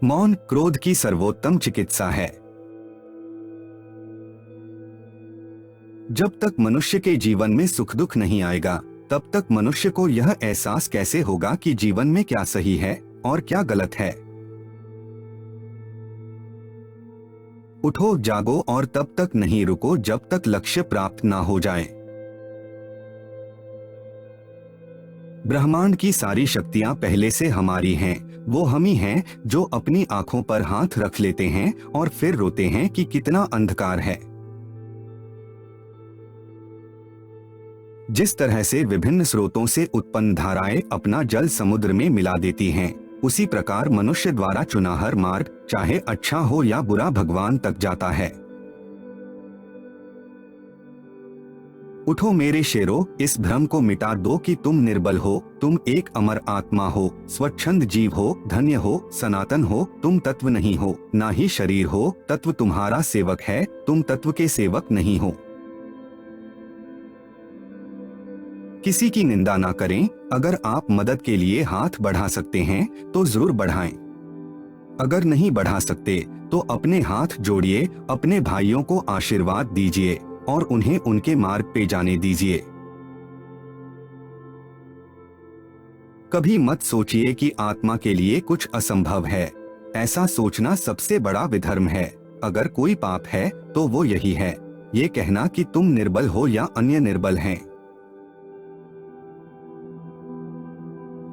मौन क्रोध की सर्वोत्तम चिकित्सा है। जब तक मनुष्य के जीवन में सुख दुख नहीं आएगा, तब तक मनुष्य को यह एहसास कैसे होगा कि जीवन में क्या सही है और क्या गलत है। उठो जागो और तब तक नहीं रुको जब तक लक्ष्य प्राप्त ना हो जाए। ब्रह्मांड की सारी शक्तियां पहले से हमारी हैं। वो हम ही हैं जो अपनी आंखों पर हाथ रख लेते हैं और फिर रोते हैं कि कितना अंधकार है। जिस तरह से विभिन्न स्रोतों से उत्पन्न धाराएं अपना जल समुद्र में मिला देती हैं, उसी प्रकार मनुष्य द्वारा चुना हर मार्ग, चाहे अच्छा हो या बुरा, भगवान तक जाता है। उठो मेरे शेरों, इस भ्रम को मिटा दो कि तुम निर्बल हो, तुम एक अमर आत्मा हो, स्वच्छंद जीव हो, धन्य हो, सनातन हो, तुम तत्व नहीं हो, ना ही शरीर हो, तत्व तुम्हारा सेवक है, तुम तत्व के सेवक नहीं हो। किसी की निंदा ना करें। अगर आप मदद के लिए हाथ बढ़ा सकते हैं तो जरूर बढ़ाएं। अगर नहीं बढ़ा सकते तो अपने हाथ जोड़िए, अपने भाइयों को आशीर्वाद दीजिए और उन्हें उनके मार्ग पे जाने दीजिए। कभी मत सोचिए कि आत्मा के लिए कुछ असंभव है। ऐसा सोचना सबसे बड़ा विधर्म है। अगर कोई पाप है तो वो यही है, ये कहना कि तुम निर्बल हो या अन्य निर्बल हैं।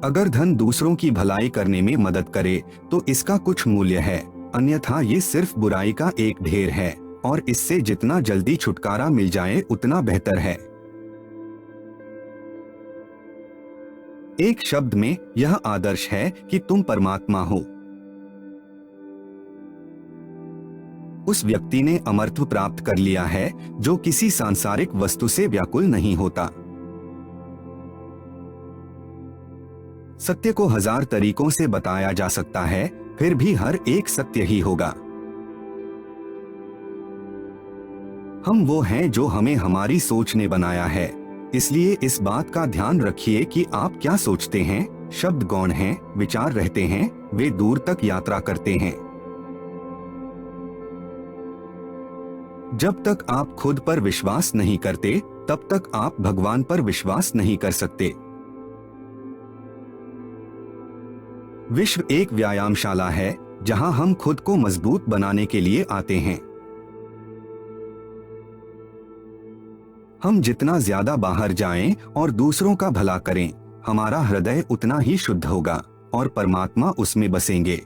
अगर धन दूसरों की भलाई करने में मदद करे तो इसका कुछ मूल्य है, अन्यथा ये सिर्फ बुराई का एक ढेर है और इससे जितना जल्दी छुटकारा मिल जाए उतना बेहतर है। एक शब्द में यह आदर्श है कि तुम परमात्मा हो। उस व्यक्ति ने अमरत्व प्राप्त कर लिया है जो किसी सांसारिक वस्तु से व्याकुल नहीं होता। सत्य को 1000 तरीकों से बताया जा सकता है, फिर भी हर एक सत्य ही होगा। हम वो हैं जो हमें हमारी सोच ने बनाया है, इसलिए इस बात का ध्यान रखिए कि आप क्या सोचते हैं। शब्द गौण हैं, विचार रहते हैं, वे दूर तक यात्रा करते हैं। जब तक आप खुद पर विश्वास नहीं करते, तब तक आप भगवान पर विश्वास नहीं कर सकते। विश्व एक व्यायामशाला है जहां हम खुद को मजबूत बनाने के लिए आते हैं। हम जितना ज्यादा बाहर जाएं और दूसरों का भला करें, हमारा हृदय उतना ही शुद्ध होगा और परमात्मा उसमें बसेंगे।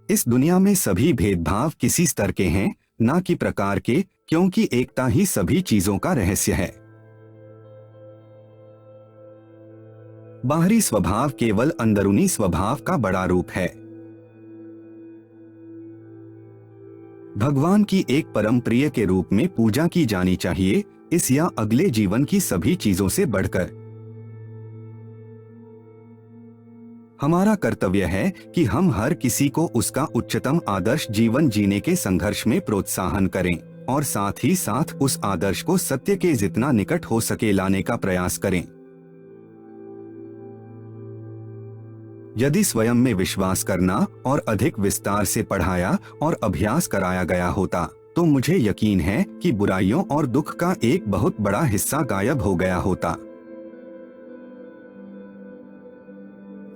इस दुनिया में सभी भेदभाव किसी स्तर के हैं, ना कि प्रकार के, क्योंकि एकता ही सभी चीजों का रहस्य है। बाहरी स्वभाव केवल अंदरूनी स्वभाव का बड़ा रूप है। भगवान की एक परम प्रिय के रूप में पूजा की जानी चाहिए, इस या अगले जीवन की सभी चीजों से बढ़कर। हमारा कर्तव्य है कि हम हर किसी को उसका उच्चतम आदर्श जीवन जीने के संघर्ष में प्रोत्साहन करें और साथ ही साथ उस आदर्श को सत्य के जितना निकट हो सके लाने का प्रयास करें। यदि स्वयं में विश्वास करना और अधिक विस्तार से पढ़ाया और अभ्यास कराया गया होता, तो मुझे यकीन है कि बुराइयों और दुख का एक बहुत बड़ा हिस्सा गायब हो गया होता।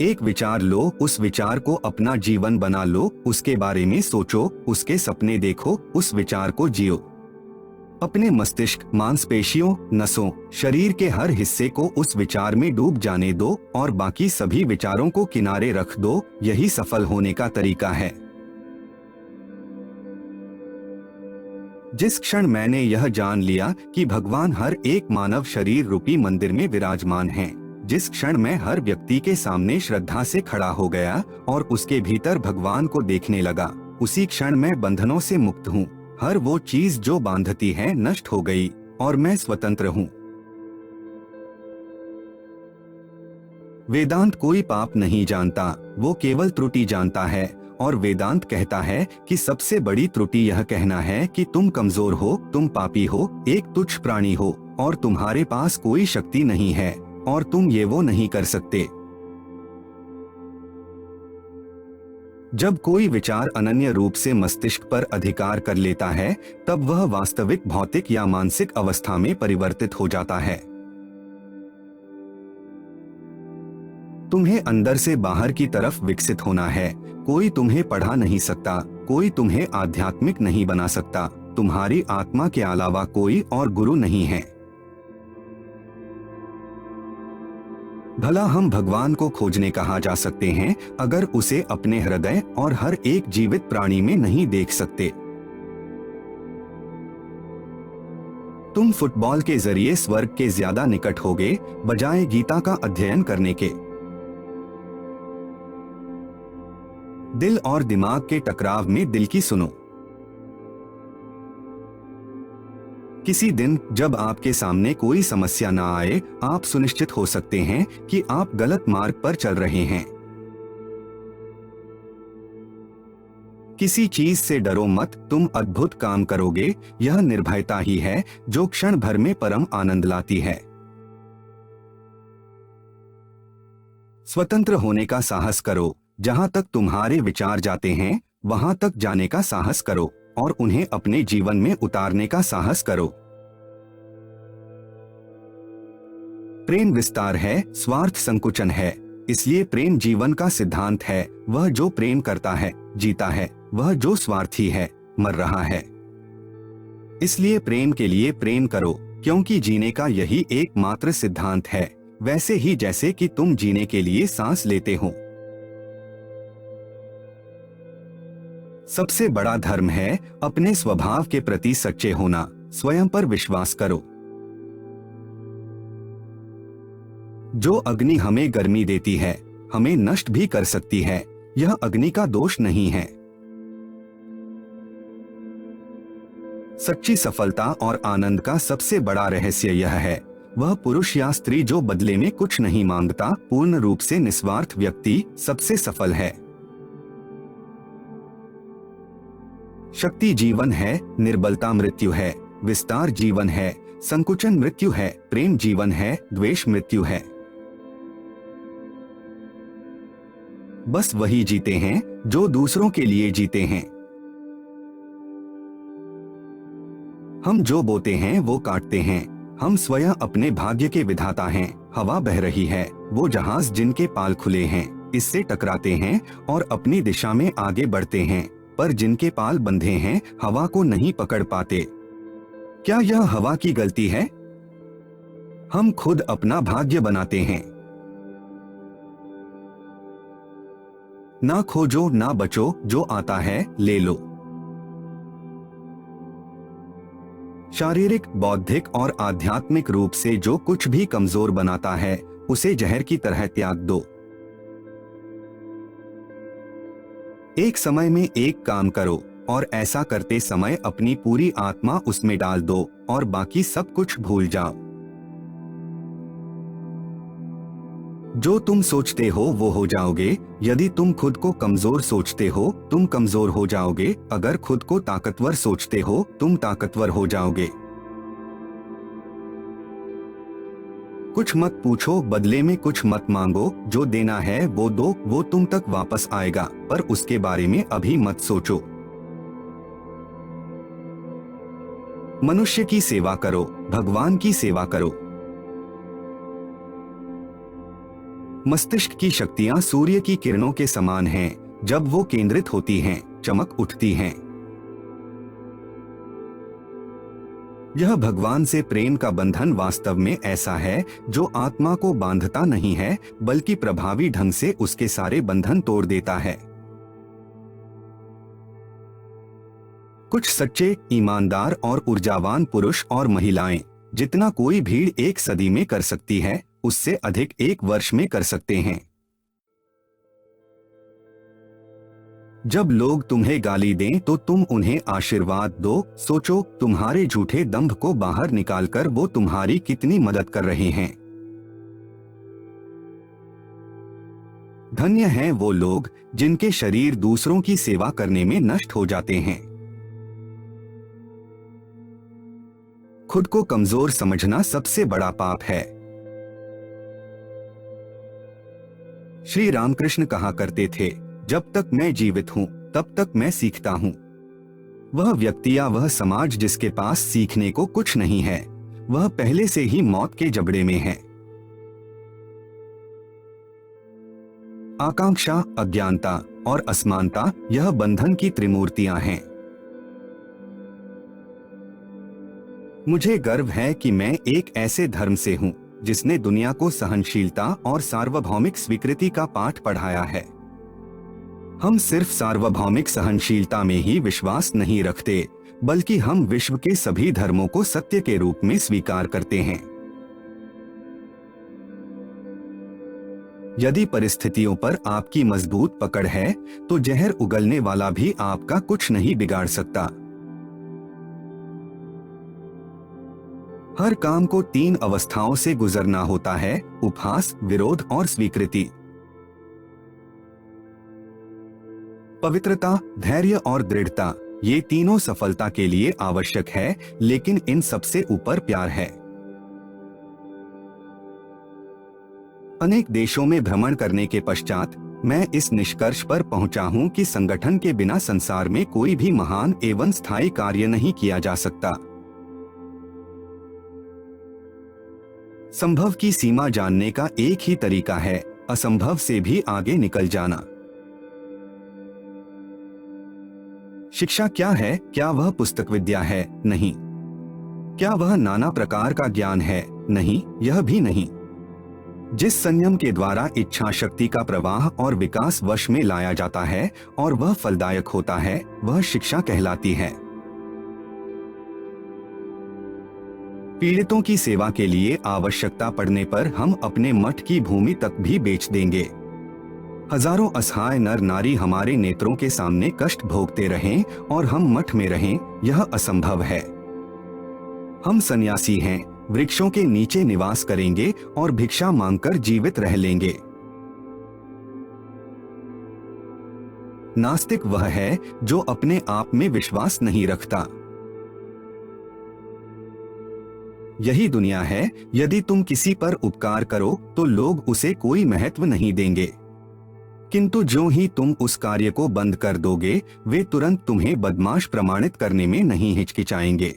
एक विचार लो, उस विचार को अपना जीवन बना लो, उसके बारे में सोचो, उसके सपने देखो, उस विचार को जियो। अपने मस्तिष्क, मांसपेशियों, नसों, शरीर के हर हिस्से को उस विचार में डूब जाने दो और बाकी सभी विचारों को किनारे रख दो। यही सफल होने का तरीका है। जिस क्षण मैंने यह जान लिया कि भगवान हर एक मानव शरीर रूपी मंदिर में विराजमान हैं, जिस क्षण मैं हर व्यक्ति के सामने श्रद्धा से खड़ा हो गया और उसके भीतर भगवान को देखने लगा, उसी क्षण मैं बंधनों से मुक्त हूँ। हर वो चीज जो बांधती है नष्ट हो गई और मैं स्वतंत्र हूँ। वेदांत कोई पाप नहीं जानता, वो केवल त्रुटि जानता है। और वेदांत कहता है कि सबसे बड़ी त्रुटि यह कहना है कि तुम कमजोर हो, तुम पापी हो, एक तुच्छ प्राणी हो और तुम्हारे पास कोई शक्ति नहीं है और तुम ये वो नहीं कर सकते। जब कोई विचार अनन्य रूप से मस्तिष्क पर अधिकार कर लेता है, तब वह वास्तविक भौतिक या मानसिक अवस्था में परिवर्तित हो जाता है। तुम्हें अंदर से बाहर की तरफ विकसित होना है। कोई तुम्हें पढ़ा नहीं सकता, कोई तुम्हें आध्यात्मिक नहीं बना सकता। तुम्हारी आत्मा के अलावा कोई और गुरु नहीं है। भला हम भगवान को खोजने कहाँ जा सकते हैं, अगर उसे अपने हृदय और हर एक जीवित प्राणी में नहीं देख सकते। तुम फुटबॉल के जरिए स्वर्ग के ज्यादा निकट होगे, बजाय गीता का अध्ययन करने के। दिल और दिमाग के टकराव में दिल की सुनो। किसी दिन जब आपके सामने कोई समस्या ना आए, आप सुनिश्चित हो सकते हैं कि आप गलत मार्ग पर चल रहे हैं। किसी चीज से डरो मत, तुम अद्भुत काम करोगे। यह निर्भयता ही है जो क्षण भर में परम आनंद लाती है। स्वतंत्र होने का साहस करो। जहां तक तुम्हारे विचार जाते हैं, वहां तक जाने का साहस करो और उन्हें अपने जीवन में उतारने का साहस करो। प्रेम विस्तार है, स्वार्थ संकुचन है। इसलिए प्रेम जीवन का सिद्धांत है। वह जो प्रेम करता है जीता है, वह जो स्वार्थी है मर रहा है। इसलिए प्रेम के लिए प्रेम करो, क्योंकि जीने का यही एकमात्र सिद्धांत है, वैसे ही जैसे कि तुम जीने के लिए सांस लेते हो। सबसे बड़ा धर्म है अपने स्वभाव के प्रति सच्चे होना। स्वयं पर विश्वास करो। जो अग्नि हमें गर्मी देती है, हमें नष्ट भी कर सकती है। यह अग्नि का दोष नहीं है। सच्ची सफलता और आनंद का सबसे बड़ा रहस्य यह है, वह पुरुष या स्त्री जो बदले में कुछ नहीं मांगता, पूर्ण रूप से निस्वार्थ व्यक्ति सबसे सफल है। शक्ति जीवन है, निर्बलता मृत्यु है। विस्तार जीवन है, संकुचन मृत्यु है। प्रेम जीवन है, द्वेष मृत्यु है। बस वही जीते हैं जो दूसरों के लिए जीते हैं। हम जो बोते हैं वो काटते हैं। हम स्वयं अपने भाग्य के विधाता हैं। हवा बह रही है, वो जहाज जिनके पाल खुले हैं इससे टकराते हैं और अपनी दिशा में आगे बढ़ते हैं, पर जिनके पाल बंधे हैं हवा को नहीं पकड़ पाते। क्या यह हवा की गलती है? हम खुद अपना भाग्य बनाते हैं। ना खोजो ना बचो, जो आता है ले लो। शारीरिक, बौद्धिक और आध्यात्मिक रूप से जो कुछ भी कमजोर बनाता है, उसे जहर की तरह त्याग दो। एक समय में एक काम करो और ऐसा करते समय अपनी पूरी आत्मा उसमें डाल दो और बाकी सब कुछ भूल जाओ। जो तुम सोचते हो वो हो जाओगे। यदि तुम खुद को कमजोर सोचते हो, तुम कमजोर हो जाओगे। अगर खुद को ताकतवर सोचते हो, तुम ताकतवर हो जाओगे। कुछ मत पूछो, बदले में कुछ मत मांगो। जो देना है वो दो, वो तुम तक वापस आएगा, पर उसके बारे में अभी मत सोचो। मनुष्य की सेवा करो, भगवान की सेवा करो। मस्तिष्क की शक्तियां सूर्य की किरणों के समान हैं। जब वो केंद्रित होती हैं, चमक उठती हैं। यह भगवान से प्रेम का बंधन वास्तव में ऐसा है जो आत्मा को बांधता नहीं है, बल्कि प्रभावी ढंग से उसके सारे बंधन तोड़ देता है। कुछ सच्चे, ईमानदार और ऊर्जावान पुरुष और महिलाएं जितना कोई भीड़ एक सदी में कर सकती है, उससे अधिक एक वर्ष में कर सकते हैं। जब लोग तुम्हें गाली दें तो तुम उन्हें आशीर्वाद दो। सोचो, तुम्हारे झूठे दंभ को बाहर निकालकर वो तुम्हारी कितनी मदद कर रहे हैं। धन्य हैं वो लोग जिनके शरीर दूसरों की सेवा करने में नष्ट हो जाते हैं। खुद को कमजोर समझना सबसे बड़ा पाप है। श्री रामकृष्ण कहा करते थे, जब तक मैं जीवित हूँ तब तक मैं सीखता हूँ। वह व्यक्ति या वह समाज जिसके पास सीखने को कुछ नहीं है, वह पहले से ही मौत के जबड़े में है। आकांक्षा, अज्ञानता और असमानता यह बंधन की त्रिमूर्तियां हैं। मुझे गर्व है कि मैं एक ऐसे धर्म से हूं जिसने दुनिया को सहनशीलता और सार्वभौमिक स्वीकृति का पाठ पढ़ाया है। हम सिर्फ सार्वभौमिक सहनशीलता में ही विश्वास नहीं रखते, बल्कि हम विश्व के सभी धर्मों को सत्य के रूप में स्वीकार करते हैं। यदि परिस्थितियों पर आपकी मजबूत पकड़ है, तो जहर उगलने वाला भी आपका कुछ नहीं बिगाड़ सकता। हर काम को 3 अवस्थाओं से गुजरना होता है: उपहास, विरोध और स्वीकृति। पवित्रता, धैर्य और दृढ़ता, ये तीनों सफलता के लिए आवश्यक है, लेकिन इन सबसे ऊपर प्यार है। अनेक देशों में भ्रमण करने के पश्चात मैं इस निष्कर्ष पर पहुंचा हूं कि संगठन के बिना संसार में कोई भी महान एवं स्थायी कार्य नहीं किया जा सकता। संभव की सीमा जानने का एक ही तरीका है: असंभव से भी आगे निकल जाना। शिक्षा क्या है? क्या वह पुस्तक विद्या है? नहीं। क्या वह नाना प्रकार का ज्ञान है? नहीं, यह भी नहीं। जिस संयम के द्वारा इच्छा शक्ति का प्रवाह और विकास वश में लाया जाता है और वह फलदायक होता है, वह शिक्षा कहलाती है। पीड़ितों की सेवा के लिए आवश्यकता पड़ने पर हम अपने मठ की भूमि तक भी बेच देंगे। हजारों असहाय नर नारी हमारे नेत्रों के सामने कष्ट भोगते रहें और हम मठ में रहें, यह असंभव है। हम सन्यासी हैं, वृक्षों के नीचे निवास करेंगे और भिक्षा मांगकर जीवित रह लेंगे। नास्तिक वह है जो अपने आप में विश्वास नहीं रखता। यही दुनिया है। यदि तुम किसी पर उपकार करो तो लोग उसे कोई महत्व नहीं देंगे, किंतु जो ही तुम उस कार्य को बंद कर दोगे, वे तुरंत तुम्हें बदमाश प्रमाणित करने में नहीं हिचकिचाएंगे।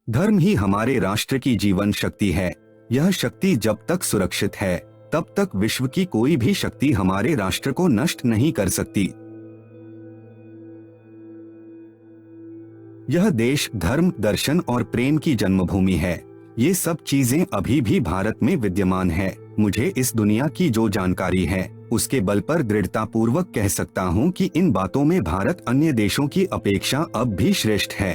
धर्म ही हमारे राष्ट्र की जीवन शक्ति है। यह शक्ति जब तक सुरक्षित है, तब तक विश्व की कोई भी शक्ति हमारे राष्ट्र को नष्ट नहीं कर सकती। यह देश धर्म, दर्शन और प्रेम की जन्मभूमि है। ये सब चीजें अभी भी भारत में विद्यमान है। मुझे इस दुनिया की जो जानकारी है, उसके बल पर दृढ़ता पूर्वक कह सकता हूँ कि इन बातों में भारत अन्य देशों की अपेक्षा अब भी श्रेष्ठ है।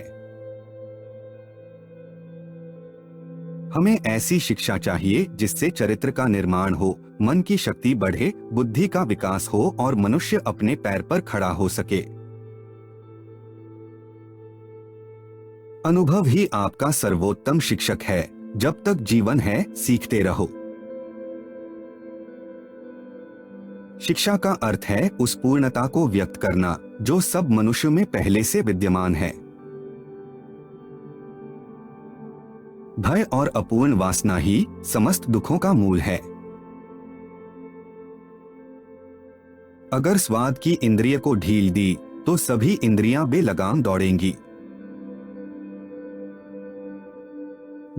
हमें ऐसी शिक्षा चाहिए जिससे चरित्र का निर्माण हो, मन की शक्ति बढ़े, बुद्धि का विकास हो और मनुष्य अपने पैर पर खड़ा हो सके। अनुभव ही आपका सर्वोत्तम शिक्षक है। जब तक जीवन है, सीखते रहो। शिक्षा का अर्थ है उस पूर्णता को व्यक्त करना जो सब मनुष्य में पहले से विद्यमान है। भय और अपूर्ण वासना ही समस्त दुखों का मूल है। अगर स्वाद की इंद्रिय को ढील दी तो सभी इंद्रियां बेलगाम दौड़ेंगी।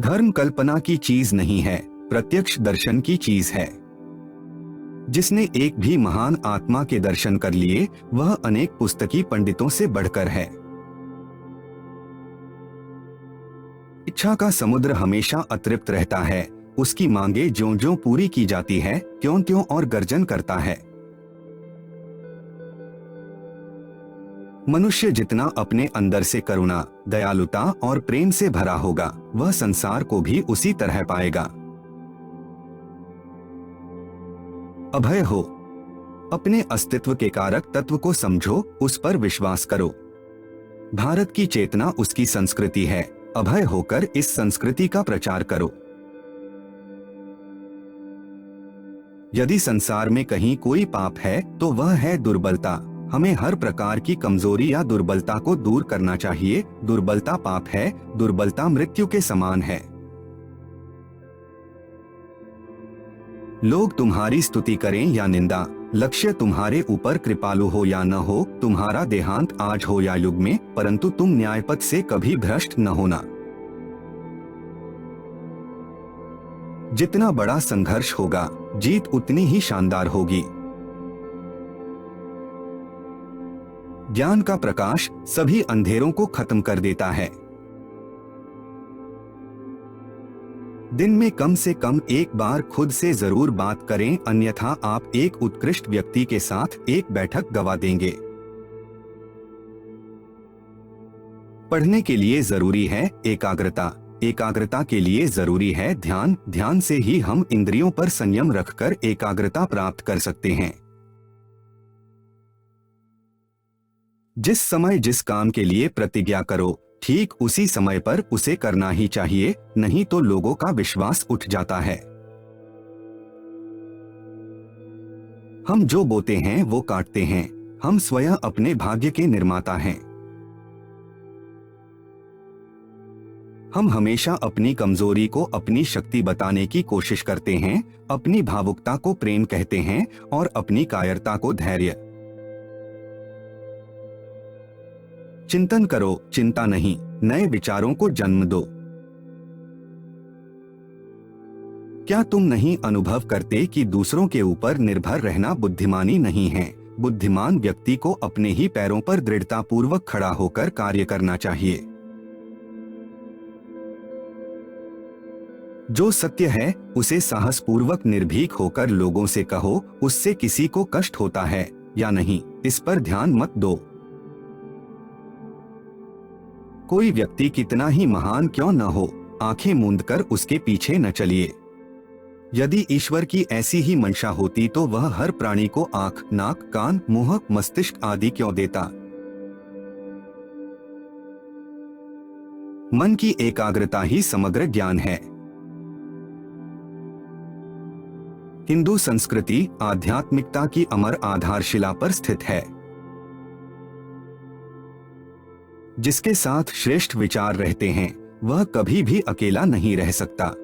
धर्म कल्पना की चीज नहीं है, प्रत्यक्ष दर्शन की चीज है। जिसने एक भी महान आत्मा के दर्शन कर लिए, वह अनेक पुस्तकी पंडितों से बढ़कर है। इच्छा का समुद्र हमेशा अतृप्त रहता है। उसकी मांगे ज्यों-ज्यों पूरी की जाती है, त्यों-त्यों और गर्जन करता है। मनुष्य जितना अपने अंदर से करुणा, दयालुता और प्रेम से भरा होगा, वह संसार को भी उसी तरह पाएगा। अभय हो। अपने अस्तित्व के कारक तत्व को समझो, उस पर विश्वास करो। भारत की चेतना उसकी संस्कृति है। अभय होकर इस संस्कृति का प्रचार करो। यदि संसार में कहीं कोई पाप है तो वह है दुर्बलता। हमें हर प्रकार की कमजोरी या दुर्बलता को दूर करना चाहिए। दुर्बलता पाप है, दुर्बलता मृत्यु के समान है। लोग तुम्हारी स्तुति करें या निंदा, लक्ष्य तुम्हारे ऊपर कृपालु हो या न हो, तुम्हारा देहांत आज हो या युग में, परंतु तुम न्यायपथ से कभी भ्रष्ट न होना। जितना बड़ा संघर्ष होगा, जीत उतनी ही शानदार होगी। ज्ञान का प्रकाश सभी अंधेरों को खत्म कर देता है। दिन में कम से कम एक बार खुद से जरूर बात करें, अन्यथा आप एक उत्कृष्ट व्यक्ति के साथ एक बैठक गवा देंगे। पढ़ने के लिए जरूरी है एकाग्रता, एकाग्रता के लिए जरूरी है ध्यान, ध्यान से ही हम इंद्रियों पर संयम रखकर एकाग्रता प्राप्त कर सकते हैं। जिस समय जिस काम के लिए प्रतिज्ञा करो, ठीक उसी समय पर उसे करना ही चाहिए, नहीं तो लोगों का विश्वास उठ जाता है। हम जो बोते हैं वो काटते हैं, हम स्वयं अपने भाग्य के निर्माता हैं। हम हमेशा अपनी कमजोरी को अपनी शक्ति बताने की कोशिश करते हैं, अपनी भावुकता को प्रेम कहते हैं और अपनी कायरता को धैर्य। चिंतन करो, चिंता नहीं, नए विचारों को जन्म दो। क्या तुम नहीं अनुभव करते कि दूसरों के ऊपर निर्भर रहना बुद्धिमानी नहीं है? बुद्धिमान व्यक्ति को अपने ही पैरों पर दृढ़तापूर्वक खड़ा होकर कार्य करना चाहिए। जो सत्य है उसे साहसपूर्वक निर्भीक होकर लोगों से कहो। उससे किसी को कष्ट होता है या नहीं, इस पर ध्यान मत दो। कोई व्यक्ति कितना ही महान क्यों न हो, आंखें मूंदकर उसके पीछे न चलिए। यदि ईश्वर की ऐसी ही मंशा होती तो वह हर प्राणी को आंख, नाक, कान, मुंह, मस्तिष्क आदि क्यों देता? मन की एकाग्रता ही समग्र ज्ञान है। हिंदू संस्कृति आध्यात्मिकता की अमर आधारशिला पर स्थित है। जिसके साथ श्रेष्ठ विचार रहते हैं वह कभी भी अकेला नहीं रह सकता।